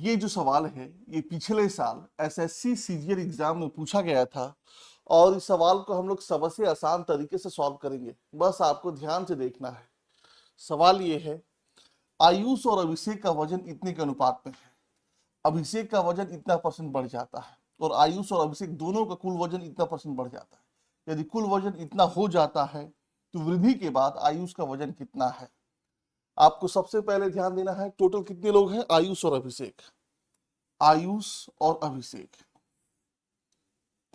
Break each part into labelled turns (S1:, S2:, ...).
S1: ये जो सवाल है ये पिछले साल एसएससी सीजीएल एग्जाम में पूछा गया था और इस सवाल को हम लोग सबसे आसान तरीके से सॉल्व करेंगे। बस आपको ध्यान से देखना है। सवाल ये है, आयुष और अभिषेक का वजन इतने के अनुपात में है। अभिषेक का वजन इतना % बढ़ जाता है और आयुष और अभिषेक दोनों का कुल वजन इतना % बढ़ जाता है। यदि कुल वजन इतना हो जाता है तो वृद्धि के बाद आयुष का वजन कितना है। आपको सबसे पहले ध्यान देना है टोटल कितने लोग हैं, आयुष और अभिषेक। आयुष और अभिषेक,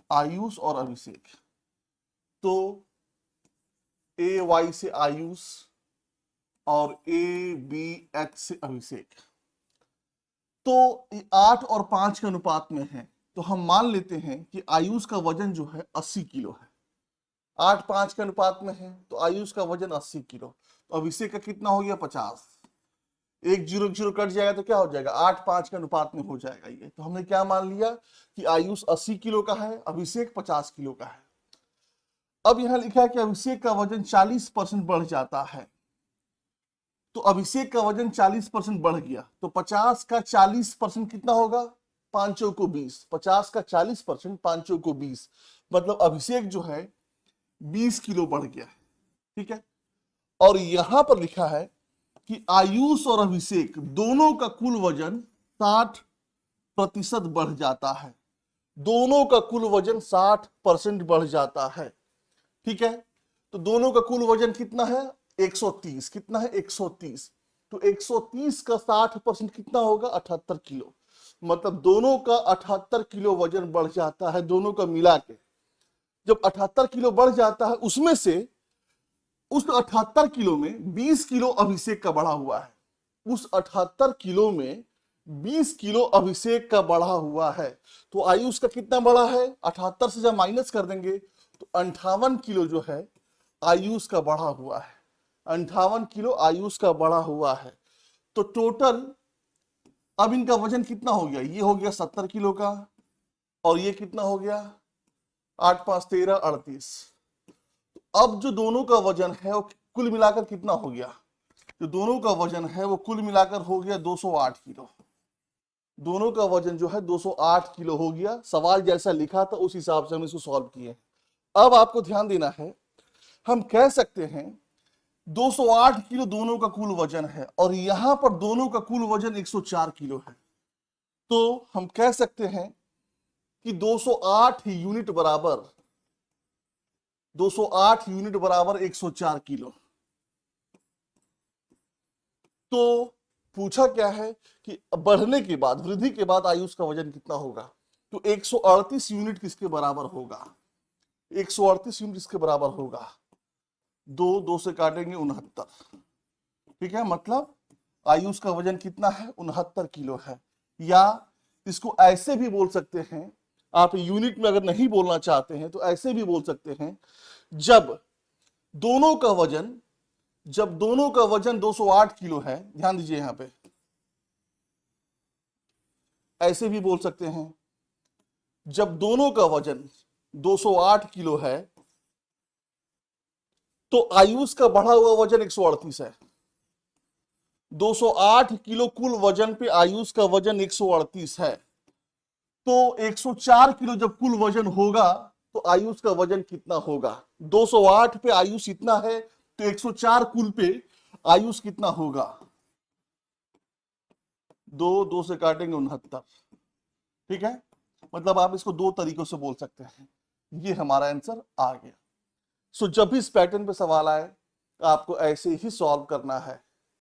S1: आयुष और अभिषेक, तो ए वाई से आयुष और ए बी एच से अभिषेक, तो 8 और 5 के अनुपात में है। तो हम मान लेते हैं कि आयुष का वजन जो है 80 किलो है। 8-5 के अनुपात में है तो आयुष का वजन 80 किलो, तो अभिषेक का कितना हो गया 50। 1 0 0 कट जाएगा तो क्या हो जाएगा, 8-5 के अनुपात में हो जाएगा ये। तो हमने क्या मान लिया कि आयुष 80 किलो का है, अभिषेक 50 किलो का है। अब यहां लिखा है कि अभिषेक का वजन 40% बढ़ जाता है, तो अभिषेक का वजन 40% बढ़ गया तो 50 का 40% कितना होगा, 5 को 20। 50 का 40% 5 को 20, मतलब अभिषेक जो है 20 किलो बढ़ गया है। ठीक है, और यहां पर लिखा है कि आयुष और अभिषेक दोनों का कुल वजन 60% बढ़ जाता है। दोनों का कुल वजन 60% बढ़ जाता है। ठीक है, तो दोनों का कुल वजन कितना है, 130। कितना है, 130। तो 130 का 60% कितना होगा, 78 किलो। मतलब दोनों का 78 किलो वजन बढ़ जाता है, दोनों का मिला के। जब 78 किलो बढ़ जाता है, उसमें से उस 78 किलो में 20 किलो अभिषेक का बढ़ा हुआ है। उस 78 किलो में 20 किलो अभिषेक का बढ़ा हुआ है। तो आयुष का कितना बढ़ा है, 78 से जब माइनस कर देंगे तो 58 किलो जो है आयुष का बढ़ा हुआ है। 58 किलो आयुष का बढ़ा हुआ है। तो टोटल अब इनका वजन कितना हो गया, ये हो गया 70 किलो का और ये कितना हो गया 8 5 13 38। अब जो दोनों का वजन है वो कुल मिलाकर कितना हो गया, जो दोनों का वजन है वो कुल मिलाकर हो गया 208 किलो। दोनों का वजन जो है 208 किलो हो गया। सवाल जैसा लिखा था उस हिसाब से हम इसको सॉल्व किए। अब आपको ध्यान देना है, हम कह सकते हैं 208 किलो दोनों का कुल वजन है और यहां पर दोनों का कुल वजन 104 किलो है। तो हम कह सकते हैं कि 208 यूनिट बराबर 208 यूनिट बराबर 104 किलो। तो पूछा क्या है कि बढ़ने के बाद, वृद्धि के बाद आयुष का वजन कितना होगा। तो 138 यूनिट किसके बराबर होगा, 138 यूनिट इसके बराबर होगा। 2 से काटेंगे 69। ठीक है, मतलब आयुष का वजन कितना है, 69 किलो है। या इसको ऐसे भी बोल सकते हैं, आप यूनिट में अगर नहीं बोलना चाहते हैं तो ऐसे भी बोल सकते हैं, जब दोनों का वजन 208 किलो है, ध्यान दीजिए यहां पे, ऐसे भी बोल सकते हैं, जब दोनों का वजन 208 किलो है तो आयुष का बढ़ा हुआ वजन 138 है। 208 किलो कुल वजन पे आयुष का वजन 138 है। तो 104 किलो जब कुल वजन होगा तो आयुष का वजन कितना होगा। 208 पे आयुष इतना है तो 104 कुल पे आयुष कितना होगा, 2 से काटेंगे 69। ठीक है, मतलब आप इसको 2 तरीकों से बोल सकते हैं। ये हमारा आंसर आ गया। सो जब भी इस पैटर्न पे सवाल आए आपको ऐसे ही सॉल्व करना है।